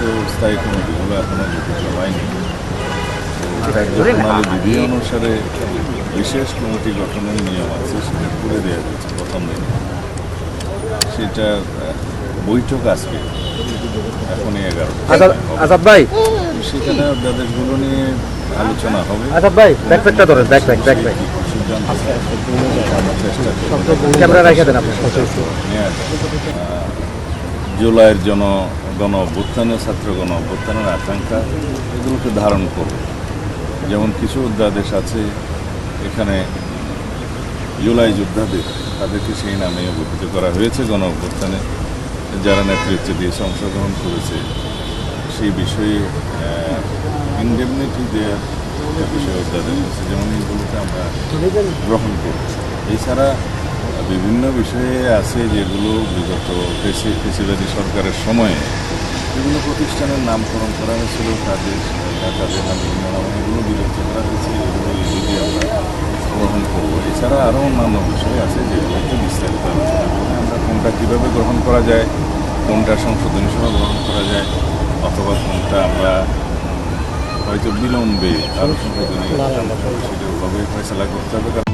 তো স্থায়ী কমিটিগুলো এখনও গঠিত হয়নি। কার্যপ্রণালী বিধি অনুসারে বিশেষ কমিটি গঠনের নিয়ম আছে, সেটা করে দেওয়া হয়েছে প্রথম দিনে। সেটার বৈঠক আজকে এখনই 11টা। আজাদ ভাই, সেখানে অধ্যাদেশগুলো নিয়ে আলোচনা হবে। আজাদ ভাই, ব্যাকপ্যাকটা ধরেন, ব্যাকপ্যাক। সিদ্ধান্ত আমরা চেষ্টা করব ক্যামেরা রেখে দেন আপনি। নেওয়ার। জুলাইয়ের গণ অভ্যুত্থানের ছাত্র গণ অভ্যুত্থানের আকাঙ্ক্ষা এগুলোকে ধারণ করবে। যেমন কিছু অধ্যাদেশ আছে এখানে জুলাই যোদ্ধাদের, তাদেরকে সেই নামে অভিহিত করা হয়েছে। গণ অভ্যুত্থানে যারা নেতৃত্ব দিয়েছে, অংশগ্রহণ করেছে, সেই বিষয়ে ইনডেমনিটি দেওয়ার একটা বিষয় অধ্যাদেশ আছে, যেমন এইগুলোকে আমরা গ্রহণ করব। এছাড়া বিভিন্ন বিষয়ে আছে যেগুলো বিগত ফেসিবাদী সরকারের সময়ে বিভিন্ন প্রতিষ্ঠানের নামকরণ করা হয়েছিল, তাদের নাম বিভিন্ন নামে এগুলো বিলুপ্ত করা হয়েছে, এগুলো যদি আমরা গ্রহণ করবো। এছাড়া আরও অন্যান্য বিষয় আছে যেগুলোতে বিস্তারিত আলোচনা করে আমরা কোনটা কীভাবে গ্রহণ করা যায়, কোনটা সংশোধনী সহ গ্রহণ করা যায়, অথবা কোনটা আমরা হয়তো বিলম্বে আরও সংশোধনী সেটা ওভাবে ফয়সলা করতে হবে।